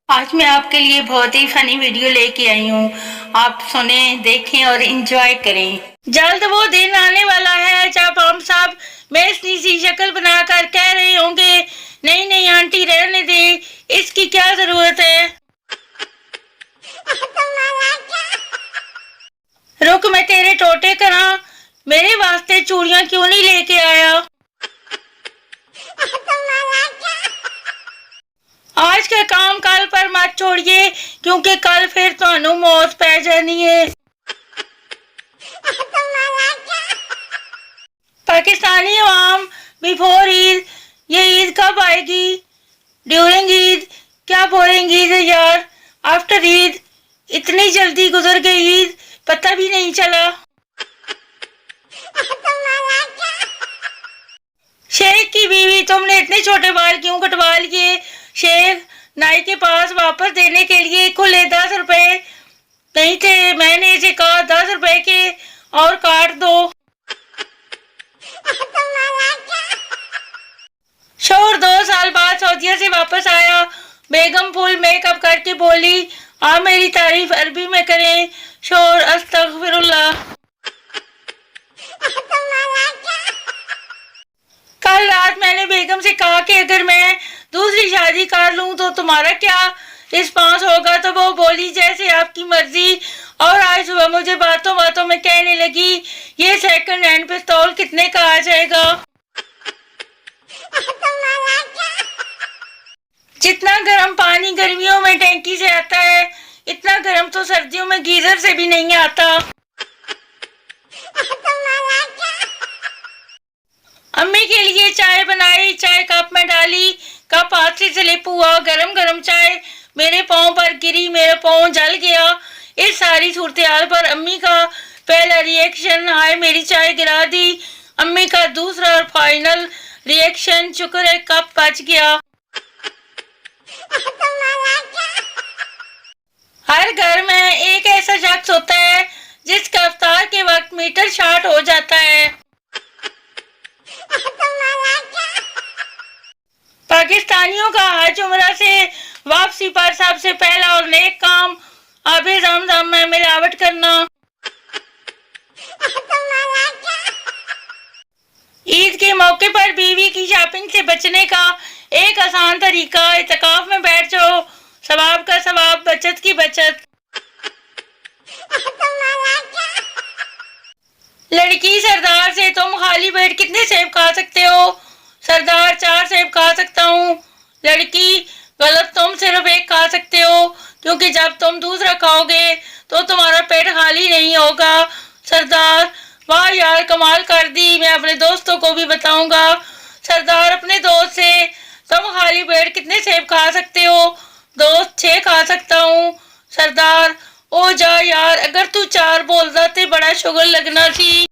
आज मैं आपके लिए बहुत ही फनी वीडियो लेके आई हूँ। आप सुने, देखें और एंजॉय करें। जल्द वो दिन आने वाला है जब हम सब बेसनी सी शक्ल बनाकर कह रहे होंगे, नहीं नहीं आंटी रहने दे, इसकी क्या जरूरत है। रुक, मैं तेरे टोटे करा, मेरे वास्ते चूड़ियां क्यों नहीं लेके आया। आज का काम कल पर मत छोड़िए, क्योंकि कल फिर थानू मौत पै जानी है। पाकिस्तानी अवाम बिफोर ईद, ये ईद कब आएगी, ड्यूरिंग ईद, क्या बोलेंगी ईद यार, आफ्टर ईद, इतनी जल्दी गुजर गई ईद, पता भी नहीं चला। शेख की बीवी, तुमने इतने छोटे बाल क्यों कटवा लिए। शेख, नाई के पास वापस देने के लिए खुले 10 रुपए नहीं थे, मैंने इसे कहा 10 रुपए के और काट दो। शोर 2 साल बाद सऊदीया से वापस आया। बेगम फुल मेकअप करके बोली, आप मेरी तारीफ अरबी में करें। शोर, अस्तगफिरुल्लाह। कल रात मैंने बेगम से कहा कि अगर मैं दूसरी शादी कर लूं तो तुम्हारा क्या रिस्पांस होगा, तो वो बोली जैसे आपकी मर्जी। और आज सुबह मुझे बातों बातों में कहने लगी, ये सेकंड हैंड पिस्तौल कितने का आ जाएगा। जितना गर्म पानी गर्मियों में टैंकी से आता है, इतना गर्म तो सर्दियों में गीजर से भी नहीं आता। अम्मी के लिए चाय बनाई, चाय कप में डाली, कप हाथ से स्लिप हुआ, गरम गरम चाय मेरे पाँव पर गिरी, मेरा पाँव जल गया। इस सारी सूरत पर अम्मी का पहला रिएक्शन, हाय मेरी चाय गिरा दी। अम्मी का दूसरा और फाइनल रिएक्शन, शुक्र है कप बच गया। हर घर में एक ऐसा शख्स होता है जिसका इफ्तार के वक्त मीटर शॉर्ट हो जाता है। पाकिस्तानियों का हज उम्रा से वापसी पर सबसे पहला और नेक काम आबे ज़मज़म में मिलावट करना। ईद के मौके पर बीवी की शॉपिंग से बचने का एक आसान तरीका, इत्काफ में बैठ जाओ, सवाब का सवाब, बचत की बचत। लड़की सरदार से, तुम खाली पेट कितने सेब खा सकते हो। सरदार, 4 सेब खा सकता हूँ। लड़की, गलत, तुम सिर्फ 1 खा सकते हो, क्योंकि जब तुम दूसरा खाओगे तो तुम्हारा पेट खाली नहीं होगा। सरदार, वाह यार कमाल कर दी, मैं अपने दोस्तों को भी बताऊंगा। सरदार अपने दोस्त से, तुम खाली पेट कितने सेब खा सकते हो। दोस्त, 6 खा सकता हूँ। सरदार, ओ जा यार, अगर तू 4 बोलता तो बड़ा शुगर लगना थी।